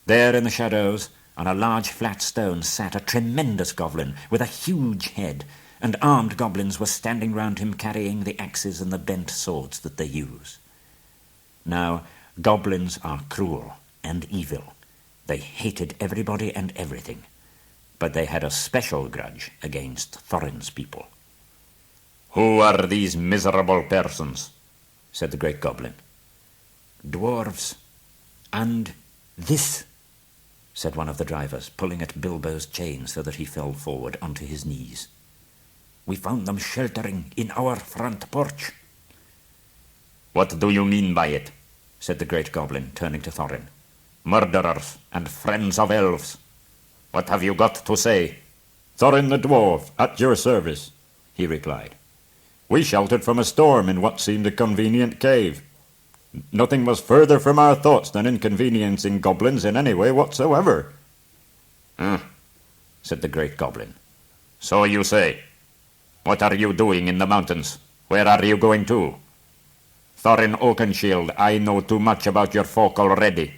There in the shadows, on a large flat stone, sat a tremendous goblin with a huge head, and armed goblins were standing round him carrying the axes and the bent swords that they use. Now, goblins are cruel and evil. They hated everybody and everything, but they had a special grudge against Thorin's people. "Who are these miserable persons?" said the great goblin. "Dwarves, and this," said one of the drivers, pulling at Bilbo's chain so that he fell forward onto his knees. "We found them sheltering in our front porch." "What do you mean by it?" said the great goblin, turning to Thorin. "Murderers and friends of elves. What have you got to say?" "Thorin the dwarf, at your service," he replied. "We sheltered from a storm in what seemed a convenient cave. Nothing was further from our thoughts than inconveniencing goblins in any way whatsoever." Said the great goblin. "So you say. What are you doing in the mountains? Where are you going to?" "Thorin Oakenshield, I know too much about your folk already.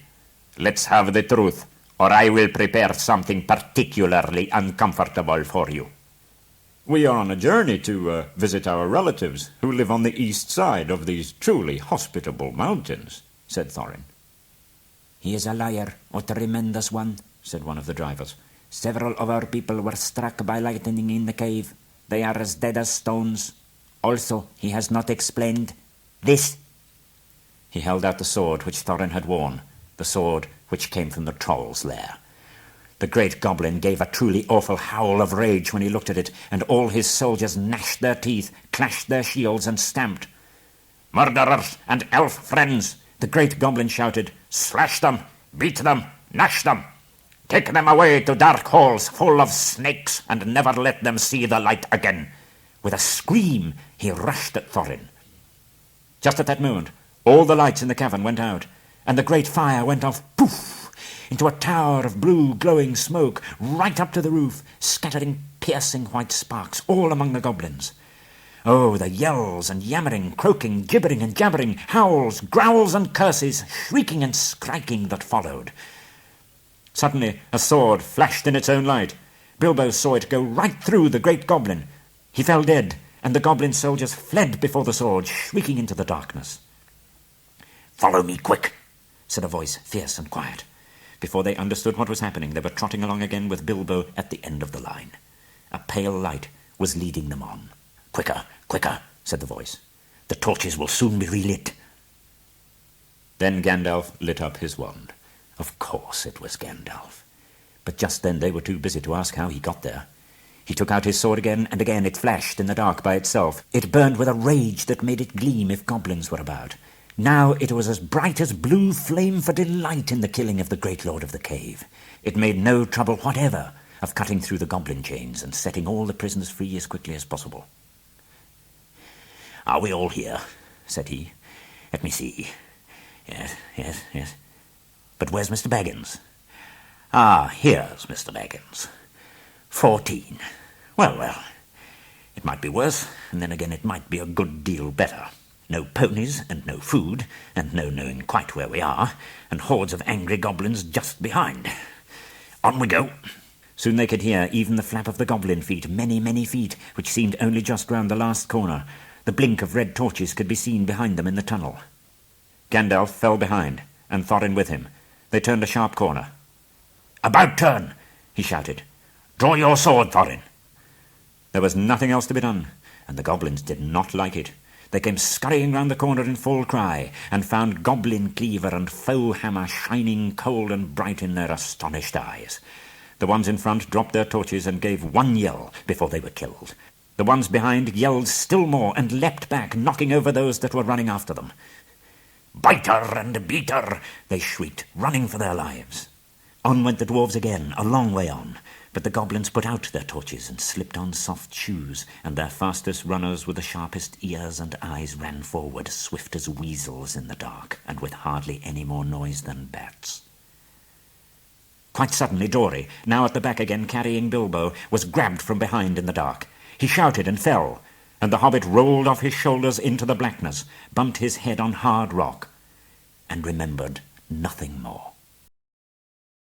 Let's have the truth, or I will prepare something particularly uncomfortable for you." "We are on a journey to visit our relatives who live on the east side of these truly hospitable mountains," said Thorin. "He is a liar, a tremendous one," said one of the drivers. "Several of our people were struck by lightning in the cave. They are as dead as stones. Also, he has not explained this." He held out the sword which Thorin had worn, the sword which came from the troll's lair. The great goblin gave a truly awful howl of rage when he looked at it, and all his soldiers gnashed their teeth, clashed their shields, and stamped. "Murderers and elf friends!" the great goblin shouted. "Slash them, beat them, gnash them! Take them away to dark halls full of snakes, and never let them see the light again!" With a scream, he rushed at Thorin. Just at that moment, all the lights in the cavern went out, and the great fire went off, poof, into a tower of blue glowing smoke, right up to the roof, scattering piercing white sparks all among the goblins. Oh, the yells and yammering, croaking, gibbering and jabbering, howls, growls and curses, shrieking and skriking that followed. Suddenly a sword flashed in its own light. Bilbo saw it go right through the great goblin. He fell dead, and the goblin soldiers fled before the sword, shrieking into the darkness. "Follow me, quick," said a voice, fierce and quiet. Before they understood what was happening, they were trotting along again with Bilbo at the end of the line. A pale light was leading them on. "Quicker, quicker," said the voice. "The torches will soon be relit." Then Gandalf lit up his wand. Of course it was Gandalf. But just then they were too busy to ask how he got there. He took out his sword again, and again it flashed in the dark by itself. It burned with a rage that made it gleam if goblins were about. Now it was as bright as blue flame for delight in the killing of the great lord of the cave. It made no trouble whatever of cutting through the goblin chains and setting all the prisoners free as quickly as possible. "Are we all here?" said he. "Let me see. Yes. But where's Mr. Baggins? Here's Mr. Baggins. 14. Well, it might be worse, and then again it might be a good deal better. No ponies and no food, and no knowing quite where we are, and hordes of angry goblins just behind. On we go." Soon they could hear even the flap of the goblin feet, many, many feet, which seemed only just round the last corner. The blink of red torches could be seen behind them in the tunnel. Gandalf fell behind, and Thorin with him. They turned a sharp corner. "About turn!" he shouted. "Draw your sword, Thorin!" There was nothing else to be done, and the goblins did not like it. They came scurrying round the corner in full cry, and found goblin cleaver and foe hammer shining cold and bright in their astonished eyes. The ones in front dropped their torches and gave one yell before they were killed. The ones behind yelled still more and leapt back, knocking over those that were running after them. "Biter and beater!" they shrieked, running for their lives. On went the dwarves again, a long way on, but the goblins put out their torches and slipped on soft shoes, and their fastest runners with the sharpest ears and eyes ran forward, swift as weasels in the dark, and with hardly any more noise than bats. Quite suddenly Dory, now at the back again carrying Bilbo, was grabbed from behind in the dark. He shouted and fell, and the hobbit rolled off his shoulders into the blackness, bumped his head on hard rock, and remembered nothing more.